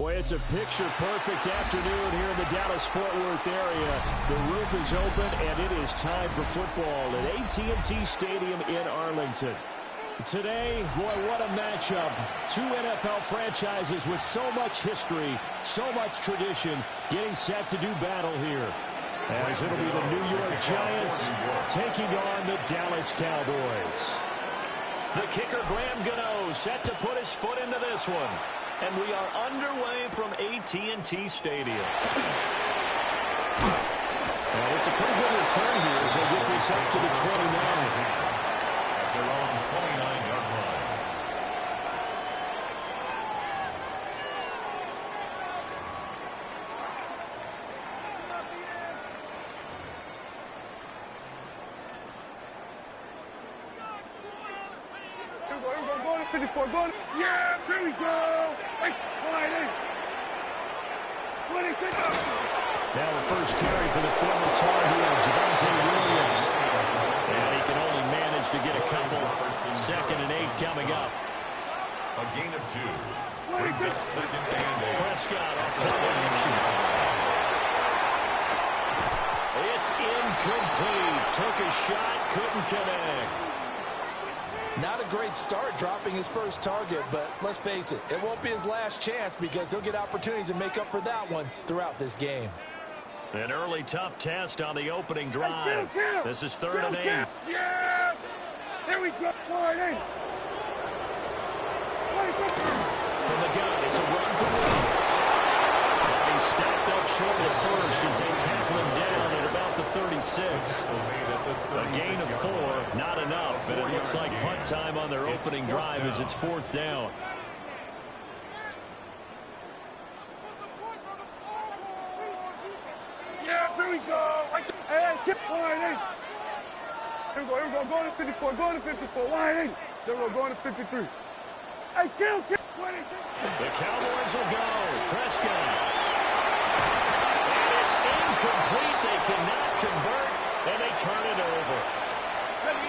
Boy, it's a picture-perfect afternoon here in the Dallas-Fort Worth area. The roof is open, and it is time for football at AT&T Stadium in Arlington. Today, boy, what a matchup. Two NFL franchises with so much history, so much tradition, getting set to do battle here. As it'll be the New York Giants taking on the Dallas Cowboys. The kicker, Graham Gano, set to put his foot into this one. And we are underway from AT&T Stadium. Well, it's a pretty good return here as they get this up to the 29. At their own 29-yard line. Here we go, go to 54, go to... Yeah, here we go! Hey, wide in! Split it, now the first carry for the former Tar Heel, Javonte Williams. And he can only manage to get a couple. 2nd and 8 coming up. A gain of 2. Brings up 2nd and 8. Prescott off play action. It's incomplete. Took a shot, couldn't connect. Not a great start dropping his first target, but let's face it, it won't be his last chance because he'll get opportunities to make up for that one throughout this game. An early tough test on the opening drive. This is 3rd and 8. Yeah! Here we go, wide in! From the gun, it's a run for Williams. And he's stacked up short of first as they tackle him down at about the 36. A gain of 4, not enough, and it looks like punt time on their opening drive as it's 4th down. Yeah, here we go! Hey, get wide in! Here we go, go to 54, go to 54, wide in! Then we're going to 53. Hey, kill! The Cowboys will go. Prescott. And it's incomplete. They cannot convert, and they turn it over.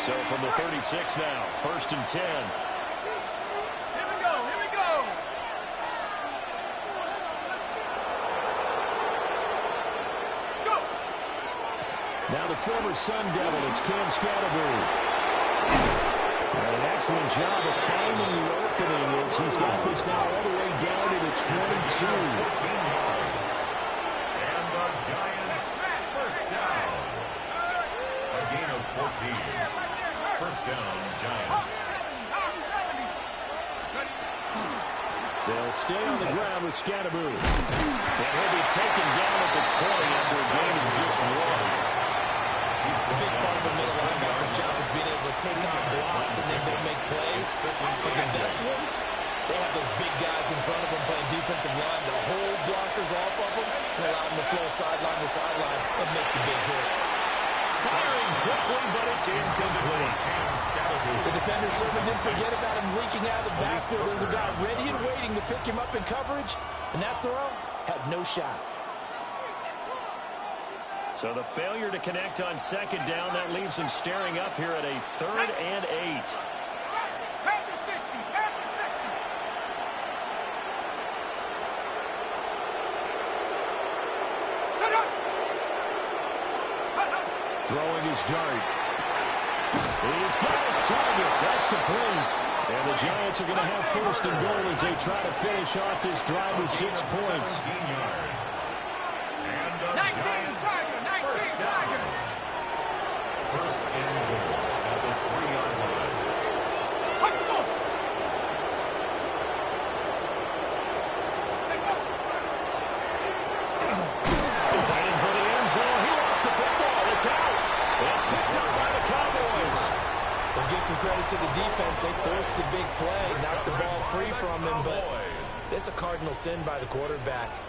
So from the 36 now, 1st and 10. Here we go! Let's go! Now the former Sun Devil, it's Cam Scatterbury. An excellent job of finding the opening as he's got this now all the way down to the 22. And the Giants, first down. A gain of 14. First down, Giants. They'll stay on the ground with Scatterbury. And he'll be taken down at the 20 after a gain of just 1. The big part of the middle linebacker's job is being able to take on blocks and then go make plays. But the best ones, they have those big guys in front of them playing defensive line to hold blockers off of them and allow them to flow sideline to sideline and make the big hits. Firing quickly, but it's incomplete. The defender certainly didn't forget about him leaking out of the backfield. There's a guy ready and waiting to pick him up in coverage, and that throw had no shot. So the failure to connect on 2nd down, that leaves him staring up here at a 3rd and 8. Panther 60! Throwing his dart. He's got his target. That's complete. And the Giants are going to have 1st and goal as they try to finish off this drive with 6 points. 19 yards. And the 19 Giants, Tiger! 19 Tiger! first and goal at the 3-yard line. Fighting for the end zone. He lost the football. It's out. It's picked up by the Cowboys. We'll give some credit to the defense. They forced the big play, knocked the ball free from him, but it's a cardinal sin by the quarterback.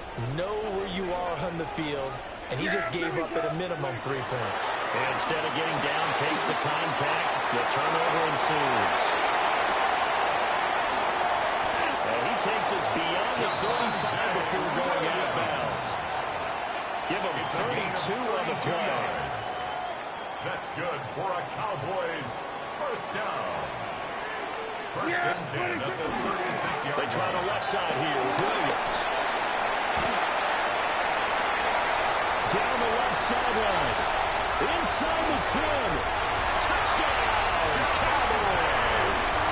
Know where you are on the field, and he just gave up at a minimum 3 points. And instead of getting down, takes the contact. The turnover ensues. And he takes us beyond the 35 before going out of bounds. Give him 32 on the play. That's good for a Cowboys first down. First and 10 at the 36-yard line. They try the left side here with Williams. Down the left sideline. Inside the 10. Touchdown, Cowboys.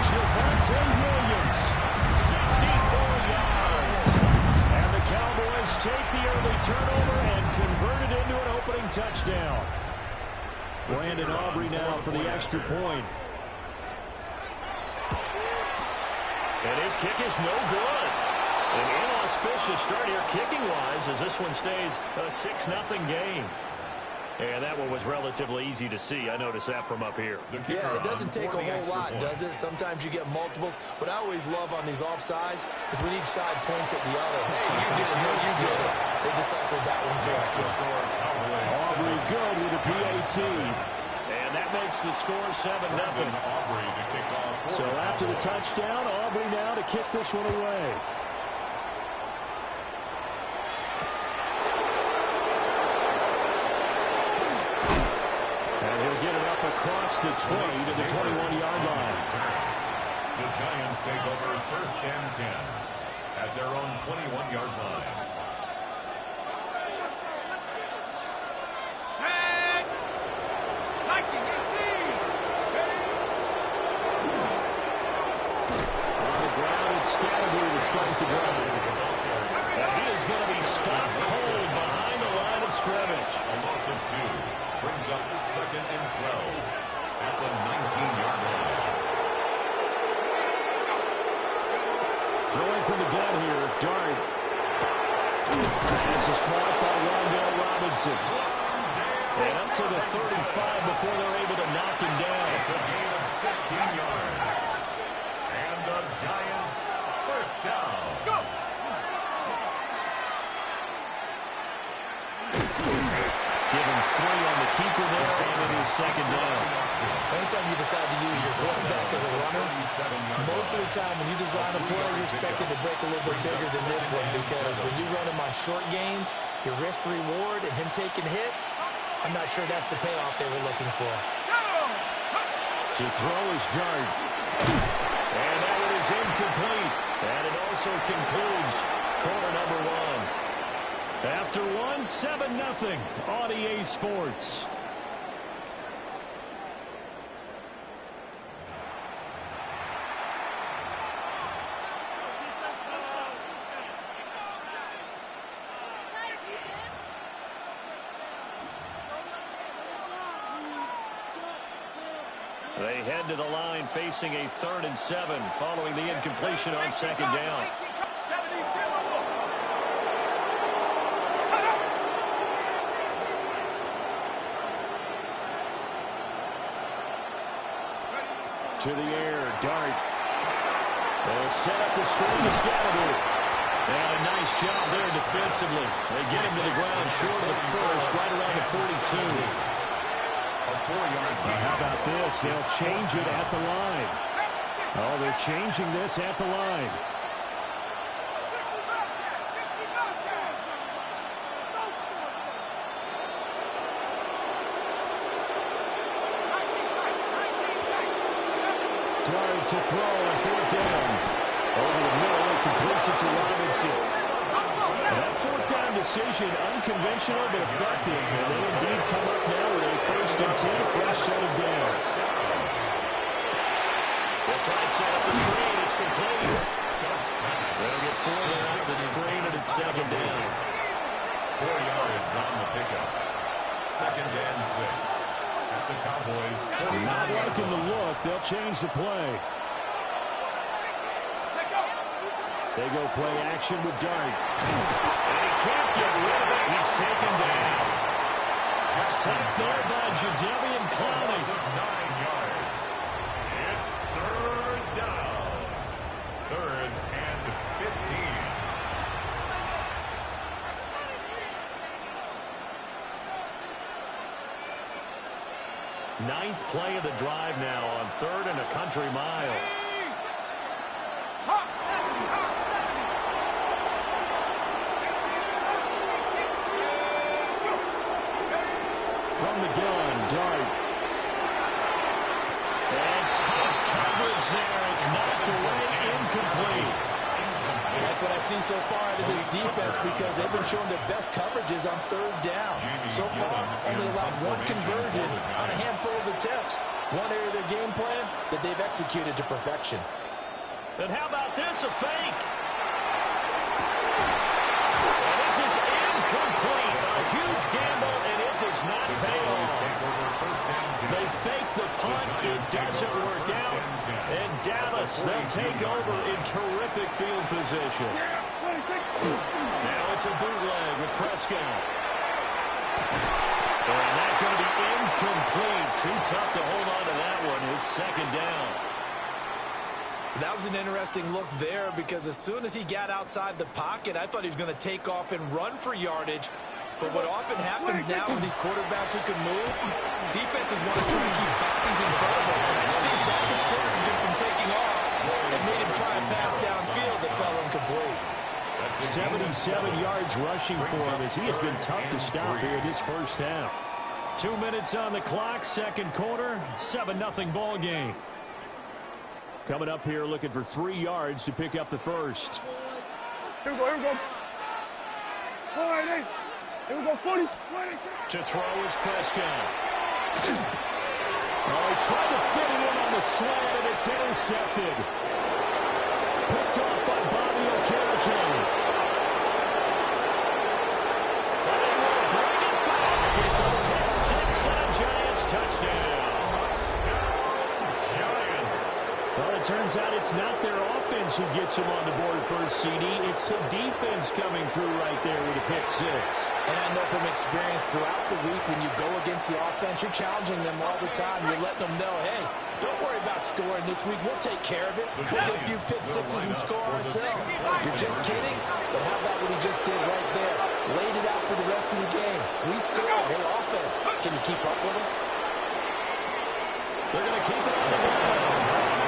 Javonte Williams, 64 yards. And the Cowboys take the early turnover and convert it into an opening touchdown. Brandon Aubrey now for the extra point. And his kick is no good. An inauspicious start here kicking-wise as this one stays a 6-0 game. And that one was relatively easy to see. I noticed that from up here. Yeah, it doesn't take a whole lot, does it? Sometimes you get multiples. What I always love on these offsides is when each side points at the other. Hey, you did it. No, you did it. They deciphered that one correctly. Aubrey good with a PAT. And that makes the score 7-0. So after the touchdown, Aubrey now to kick this one away. Across the 20 to the 21-yard line. The Giants take over 1st and 10 at their own 21-yard line. Set. 1918. On the ground, it's Scatterby to start the drive. And he is going to be stopped cold behind the line of scrimmage. A loss of 2. Brings up 2nd and 12 at the 19-yard line. Throwing from the gun here, Dart. Pass is caught by Rondell Robinson. And up to the 35 before they're able to knock him down. It's a gain of 16 yards. And the Giants 1st down. Go! Given 3 on the keeper there, and it is 2nd down. Anytime you decide to use your quarterback as a runner, most of the time when you design a play, you're expected to break a little bit bigger than this one because when you run him on short gains, your risk-reward and him taking hits, I'm not sure that's the payoff they were looking for. To throw is Dart. And that one is incomplete. And it also concludes quarter number 1. After 1, 7-0 on EA Sports. They head to the line facing a 3rd and 7 following the incompletion on 2nd down. To the air, Dart. They'll set up the screen to Scatterby. And a nice job there defensively. They get him to the ground short of the 1st, right around the 42. How about this? They'll change it at the line. Oh, they're changing this at the line. Dart to throw on 4th down. Over the middle, he completes it to Robinson. That 4th down decision, unconventional but effective. And they indeed come up now with a 1st and 10, fresh set of downs. They'll try and set up the screen. It's complete. They'll get 4 there out of the screen, and it's 2nd down. 4 yards on the pickup. 2nd and 6. At the Cowboys. Not liking the look. They'll change the play. They go play action with Dart. And he can't get rid of it. He's taken down. Sacked there by Jadeveon Clowney. 9 yards. It's 3rd down. 3rd and 15. Ninth play of the drive now on 3rd and a country mile. From the gun, Dart. And top coverage there. It's knocked away, incomplete. Like what I I've seen so far out of this defense because they've been showing their best coverages on third down. So far, only allowed one conversion on a handful of attempts. One area of their game plan that they've executed to perfection. And how about this, a fake? And this is incomplete. A huge gamble, and it does not pay off. They fake the punt. It doesn't work out. And Dallas, they'll take over in terrific field position. Now it's a bootleg with Prescott. And that's going to be incomplete. Too tough to hold on to that one. It's second down. That was an interesting look there because as soon as he got outside the pocket, I thought he was going to take off and run for yardage. But what often happens now with these quarterbacks who can move, defenses want to try to keep bodies in front of him. I think that discouraged him from taking off and made him try and pass downfield that fell incomplete. 77 yards rushing for him as he has been tough to stop here this first half. 2 minutes on the clock, second quarter, 7-0 ball game. Coming up here looking for 3 yards to pick up the first. Here we go, here we go. All right, hey. Here we go, 40. To throw is Prescott. Oh, he tried to fit it in on the slant, and it's intercepted. Picked off by Bobby Okereke. And they will bring it back. It's a pick six and a Giants touchdown. Well, it turns out it's not their offense who gets them on the board first, CD. It's the defense coming through right there with a pick six. And I know from experience throughout the week when you go against the offense, you're challenging them all the time. You're letting them know, hey, don't worry about scoring this week. We'll take care of it. We'll get a few pick sixes and score ourselves. You're just kidding? But how about what he just did right there? Laid it out for the rest of the game. We scored. Hey, offense, can you keep up with us? They're going to keep it on the ground.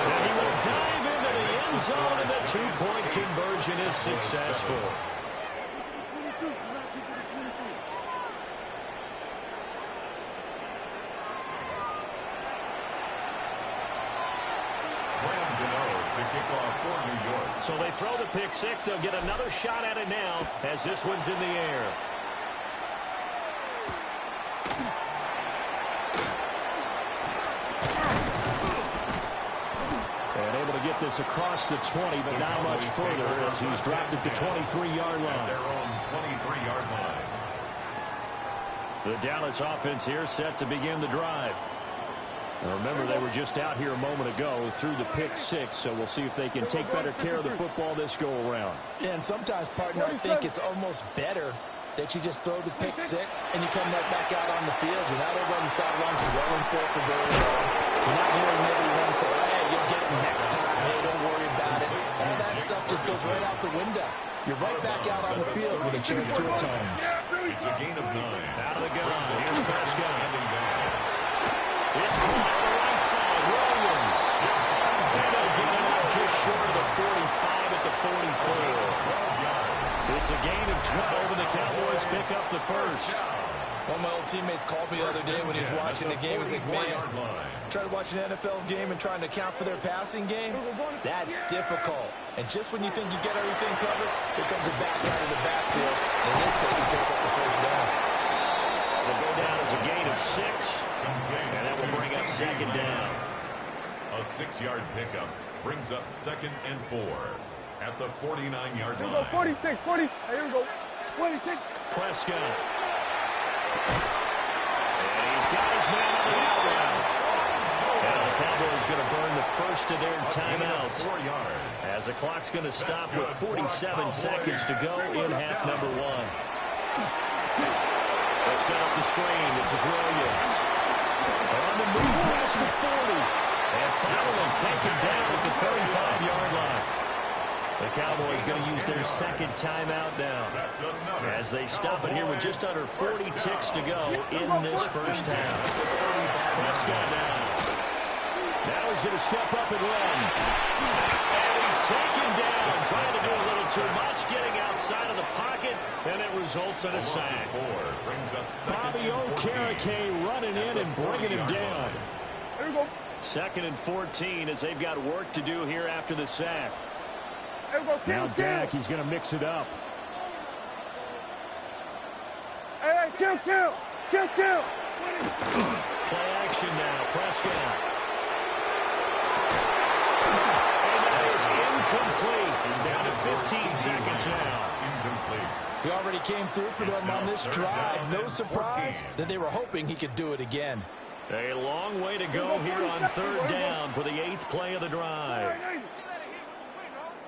And he will dive into the end zone, and the two-point conversion is successful. So they throw the pick six. They'll get another shot at it now as this one's in the air. And able to get this across the 20, but not much further as he's dropped it to 23-yard line. Their own 23-yard line. The Dallas offense here set to begin the drive. Now remember, they were just out here a moment ago through the pick six, so we'll see if they can take better care of the football this go-around. Yeah, and sometimes, partner, I think it's almost better that you just throw the pick six and you come right back out on the field. You're not over on the sidelines dwelling for very long. You're not hearing everyone say, hey, you'll get it next time. Hey, don't worry about it. All that stuff just goes right out the window. You're right back out on the field with a chance to atone. It's a gain of 9. Out of the gun. Here's Prescott. It's caught on the right side. Williams. And they'll get it out just short of the 45 at the 44. It's a gain of 12, and the Cowboys pick up the first. One of my old teammates called me the other day when he was watching the game. He was like, man, trying to watch an NFL game and trying to account for their passing game, that's difficult. And just when you think you get everything covered, here comes a back out of the backfield. In this case, he picks up the first down. It'll go down as a gain of 6, and that will bring up second down. A 6-yard pickup brings up 2nd and 4 at the 49-yard Here we line. go, 46, 40. Here we go, 26. Prescott. And he's got his man on the out route. And the Cowboys going to burn the first of their timeouts 4 yards. as the clock's going to stop with 47 seconds to go in half number 1. They'll set up the screen. This is Williams. On the move past the 40. And finally taken down at the 35-yard line. The Cowboys going to use their second timeout now as they stop it here with just under 40 ticks to go in this first half. Prescott now. Now he's going to step up and run. And he's taken down, trying to do a little too much, getting outside of the pocket, and it results in a sack. Bobby Okereke running in and bringing him down. Here we go. 2nd and 14 as they've got work to do here after the sack. Now Dak, he's going to mix it up. Hey, kill. Play action now, Prescott. And that is incomplete. Down to 15 seconds now. Incomplete. He already came through for them on this drive. No surprise that they were hoping he could do it again. A long way to go here on third down for the 8th play of the drive.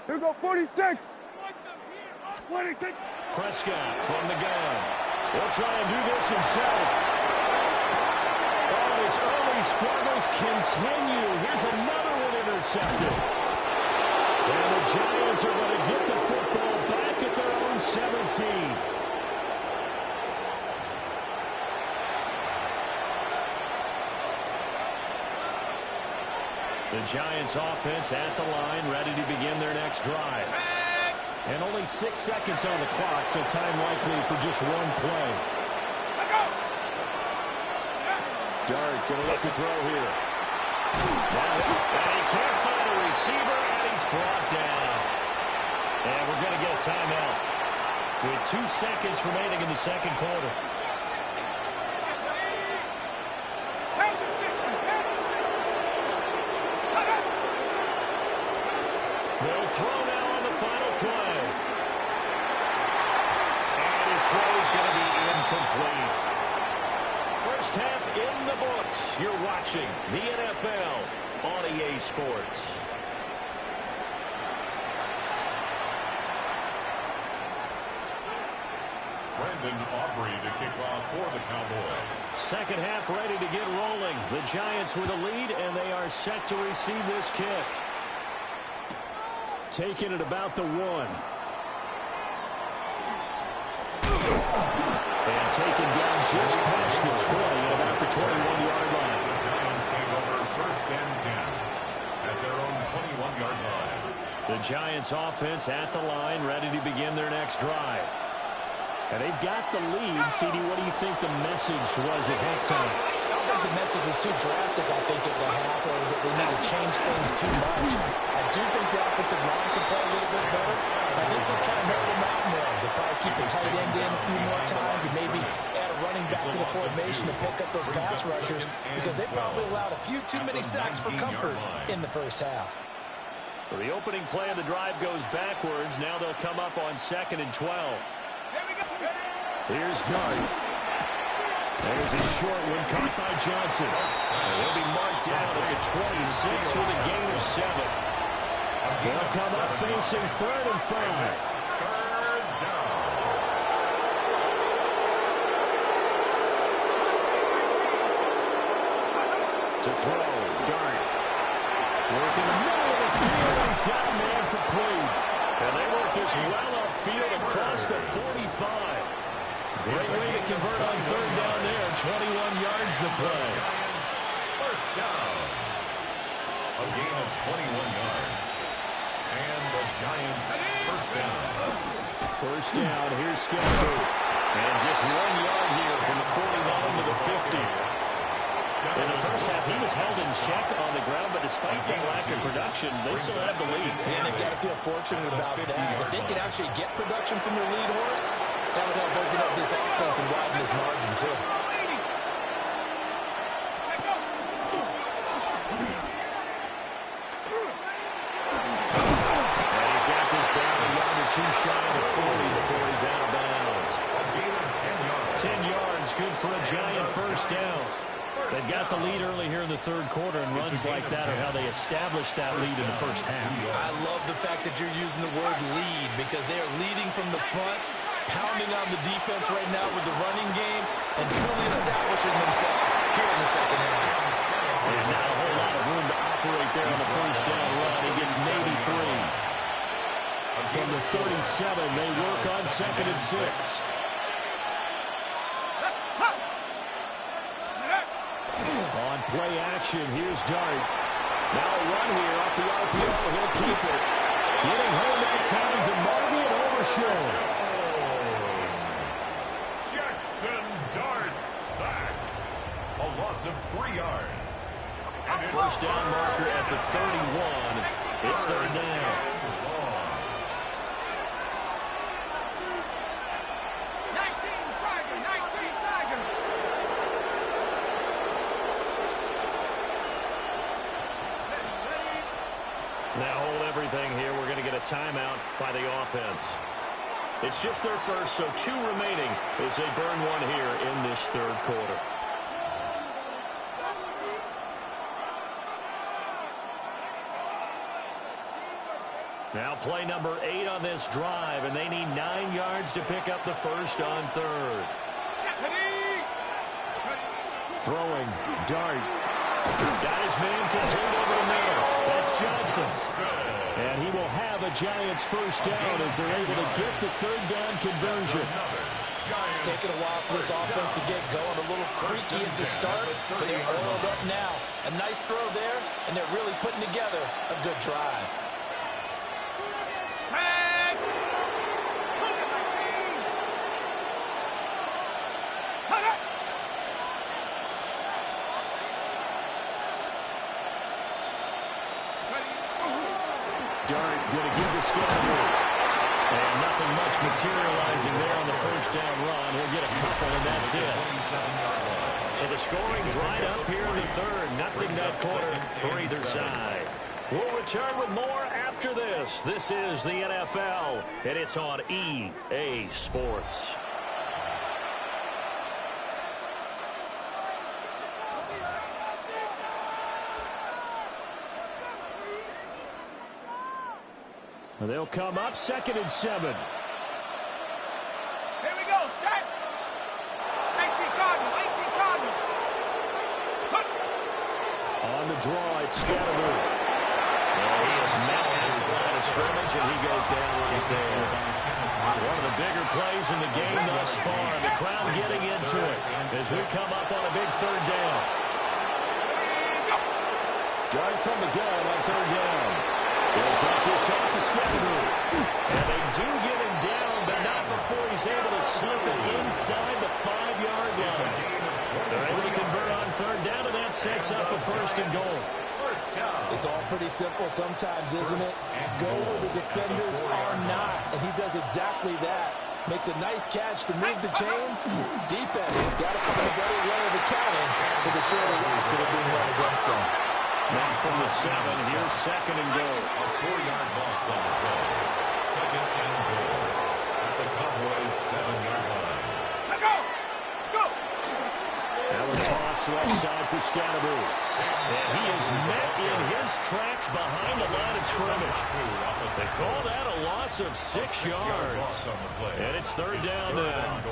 Here go 46. Prescott from the gun. He'll try and do this himself. Oh, his early struggles continue. Here's another one intercepted. And the Giants are going to get the football back at their own 17. The Giants offense at the line, ready to begin their next drive. And only 6 seconds on the clock, so time likely for just one play. Dart going to look to throw here. And he can't find a receiver, and he's brought down. And we're going to get a timeout with 2 seconds remaining in the second quarter. They'll throw now on the final play. And his throw is going to be incomplete. First half in the books. You're watching the NFL on EA Sports. Brandon Aubrey to kick off for the Cowboys. Second half ready to get rolling. The Giants with a lead, and they are set to receive this kick. Taking it about the 1. And taken down just past the 20 at about the 21-yard line. The Giants take over first and 10 at their own 21-yard line. The Giants offense at the line, ready to begin their next drive. And they've got the lead. CD, what do you think the message was at halftime? I don't think the message was too drastic, I think, at the half, or that they need to change things too much. I do think the offensive line can play a little bit better. I think they're trying to help them out more. They'll probably keep the tight end in a few more times and maybe add a running back to the formation to pick up those pass rushers, because they probably allowed a few too many sacks for comfort in the first half. So the opening play of the drive goes backwards. Now they'll come up on 2nd and 12. Here's Dart. There's a short one caught by Johnson. He'll be marked down at the 26 with a gain of 7. They'll come up facing 3rd and 5. Third down. To throw, Dart. Working the middle of the field. He's got a man complete. And they work this well upfield across the 45. Great way to convert on 3rd down there. 21 yards the play. Giants first down. A gain of 21 yards. And the Giants first down. First down, here's Scott. And just 1 yard here from the 49 to the 50. In the first half, he was held in check on the ground, but despite that lack of production, they still have the lead. And they've got to feel fortunate about that. If they could actually get production from their lead horse, that would help open up this offense and widen this margin, too. And he's got this down a yard or 2 shy of the 40 before he's out of bounds. A gain of 10 yards. 10 yards, good for a Giant first down. They've got the lead early here in the third quarter, and runs like that are how they establish that lead in the first half. I love the fact that you're using the word lead, because they are leading from the front, pounding on the defense right now with the running game, and truly establishing themselves here in the second half. And not a whole lot of room to operate there on the first down run. He gets maybe 3. From the 37, they work on 2nd and 6. On play action, here's Dart. Now a run here off the RPO. He'll keep it. Getting home that time to Marvin and Overshown. Jackson Dart sacked. A loss of 3 yards. And First down marker at the 31. It's 3rd down. Now hold everything here. We're going to get a timeout by the offense. It's just their first, so 2 remaining as they burn one here in this third quarter. Now play number 8 on this drive, and they need 9 yards to pick up the first on third. Throwing, Dart. Got his man complete over the middle. That's Johnson. And he will have a Giants first down as they're able to get the third down conversion. It's taken a while for this offense to get going. A little creaky at the start, but they're oiled up now. A nice throw there, and they're really putting together a good drive. Dart going to give the Scarborough. And nothing much materializing there on the first down run. He'll get a couple, and that's it. So the scoring dried up here in the third. Nothing that quarter for either side. We'll return with more after this. This is the NFL, and it's on EA Sports. They'll come up 2nd and 7. Here we go, set. 18 Cardinal. On the draw, it's Scarborough. Well, he is met at the line of scrimmage, and he goes down right there. One of the bigger plays in the game thus far. The crowd getting into it as we come up on a big third down. Dart from the gun on third down. They'll drop this off to Scarborough. And they do get him down, but not before he's able to slip it inside the 5-yard line. They're able to convert on third down, and that sets up a first and goal. It's all pretty simple sometimes, isn't it? Go where the defenders are not, and he does exactly that. Makes a nice catch to move the chains. Defense got to find a better way of accounting for the shorter routes that are being run against them. Now from the 7, here's 2nd and goal. A 4-yard loss on the play. 2nd and goal. At the Cowboys' 7-yard line. Let's go. Now a toss left side for Scarborough. And he is met in his tracks behind the line of scrimmage. They call that a loss of 6 yards. And it's third down now.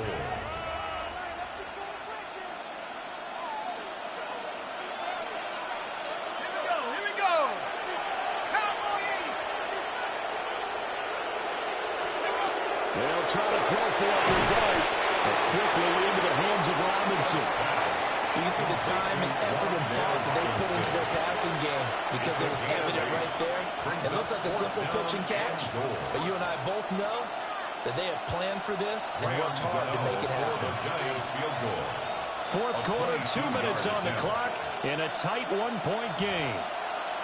They'll try to throw for it with Dart, but quickly into the hands of Robinson. You can see the time and effort and thought that they put into their passing game because it was evident right there. It looks like a simple pitch and catch, but you and I both know that they have planned for this and worked hard to make it happen. Fourth quarter, 2 minutes on the clock in a tight 1-point game.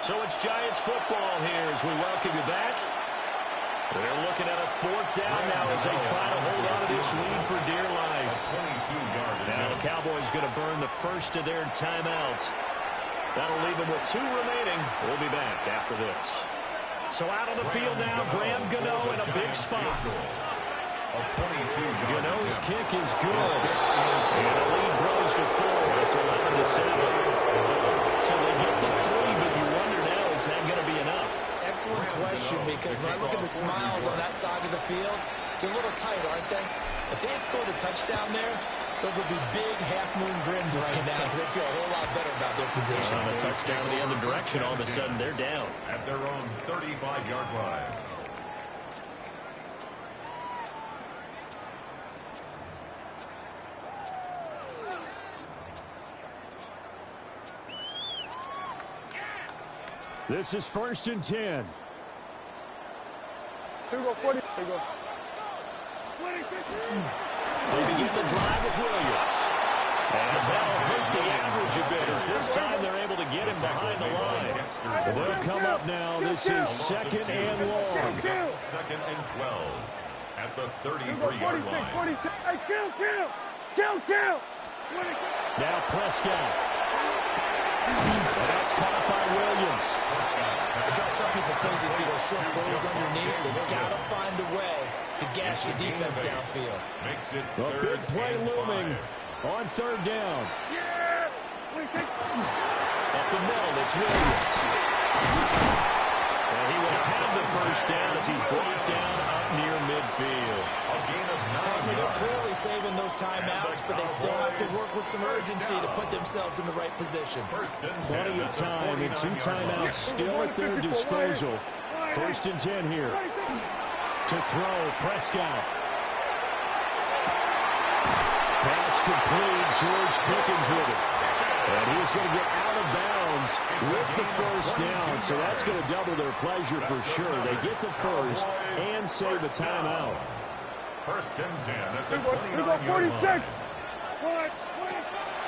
So it's Giants football here as we welcome you back. They're looking at a 4th down now as they try to hold on to this lead for dear life. Now the Cowboys going to burn the first of their timeouts. That'll leave them with 2 remaining. We'll be back after this. So out on the field now, Graham Gano in a big spot. Gano's kick is good. And the lead grows to 4. It's 11-7. So they get the 3, but you wonder now, is that going to be enough? Excellent question, because when I look at the smiles on that side of the field, they're a little tight, aren't they? If they had scored a touchdown there, those would be big half-moon grins right now because they feel a whole lot better about their position. On a touchdown in the other direction, all of a sudden they're down. At their own 35-yard line. This is 1st and 10. Here we go, 40. Here we go. They begin the drive with Williams. And that'll hurt the average a bit as this time they're able to get him behind the line. They'll come up now. This is 2nd and long. 2nd and 12. At the 33-yard line. 46. Hey, kill. Now Prescott. And that's caught by Williams. It drives Some people crazy see those short throws underneath. They've got to find a way to gash the defense downfield. Makes it A big play looming on third down. Up the middle, it's Williams. And he will have the first down as he's brought down up near midfield. A gain of 9 They're yards. clearly saving those timeouts, but they still have to work with some urgency to put themselves in the right position. Plenty of time and 2 timeouts still at their disposal. First and 10 here. To throw, Prescott. Pass complete, George Pickens with it. And he's going to get out of bounds with the first down, so that's going to double their pleasure for sure. They get the first and save a timeout. First and 10 at the 29-yard line.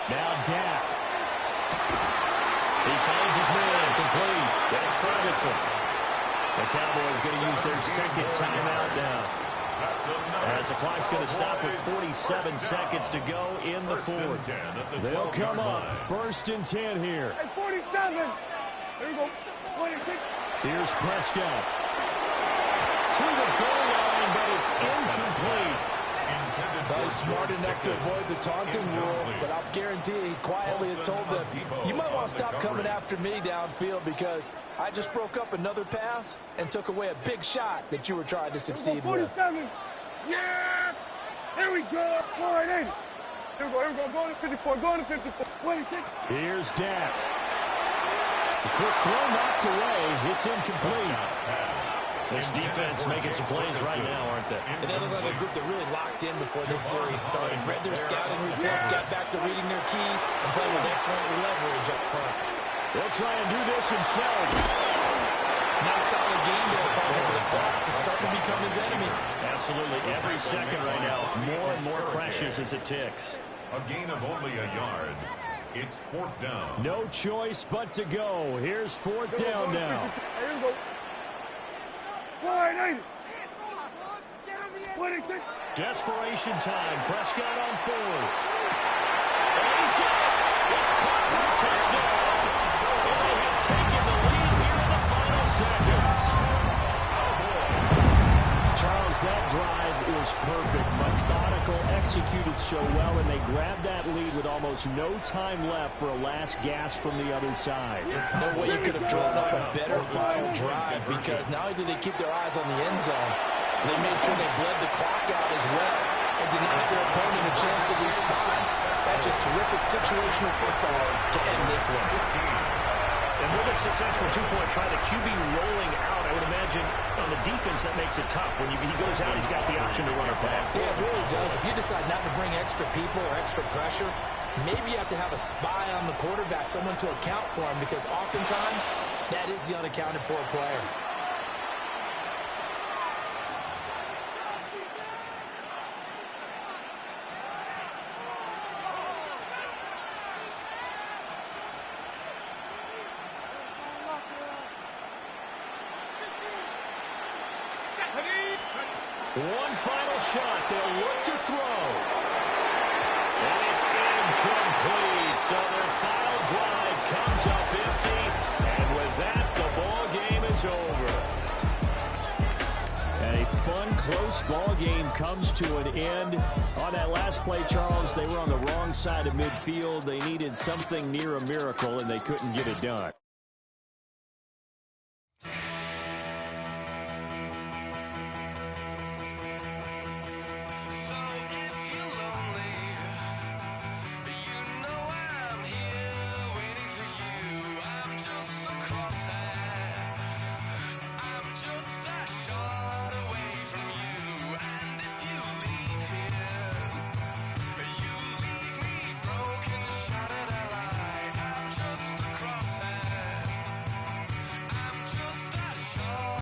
Now Dak. He finds his man, complete. That's Ferguson. The Cowboys going to use their second timeout now. As the clock's going to stop with 47 seconds to go in the fourth. They'll come up first and 10 here. 47. There we go. 26. Here's Prescott. To the goal line, but it's incomplete. He's smart enough to avoid the taunting rule, but I'll guarantee he quietly has told them, you might want to stop coming after me downfield because I just broke up another pass and took away a big shot that you were trying to succeed with. 47. Yeah. Here we go. 480. Here we go. Go to 54. Go to 54. 26. Here's Dak. The quick throw knocked away. It's incomplete. This defense making some plays right now, aren't they? And they look like a group that really locked in before this series started. Read their scouting reports, got back to reading their keys, and playing with excellent leverage up front. They'll try and do this himself. Nice solid game there, partner, but the clock is starting to become his enemy. Absolutely. Every second right now, more and more precious as it ticks. A gain of only a yard. It's fourth down. No choice but to go. Here's fourth down now. Here we go. 480. 26. Desperation time. Prescott on fourth. And he's got it. It's caught for a touchdown. And they have taken the lead here in the final seconds. Charles, that drive was perfect. Methodical, executed so well, and they grabbed that lead with almost no time left for a last gasp from the other side. No way you could have drawn up a better final drive because not only did they keep their eyes on the end zone, they made sure they bled the clock out as well and denied their opponent a chance to respond. That's just terrific situational football to end this one. And with a successful two-point try, the QB rolling out, I would imagine on the defense that makes it tough. When he goes out, he's got the option to run it back. Yeah, it really does. If you decide not to bring extra people or extra pressure, maybe you have to have a spy on the quarterback, someone to account for him, because oftentimes that is the unaccounted for player. One final shot. They'll look to throw. And it's incomplete. So their final drive comes up empty. And with that, the ball game is over. And a fun, close ball game comes to an end. On that last play, Charles, they were on the wrong side of midfield. They needed something near a miracle, and they couldn't get it done.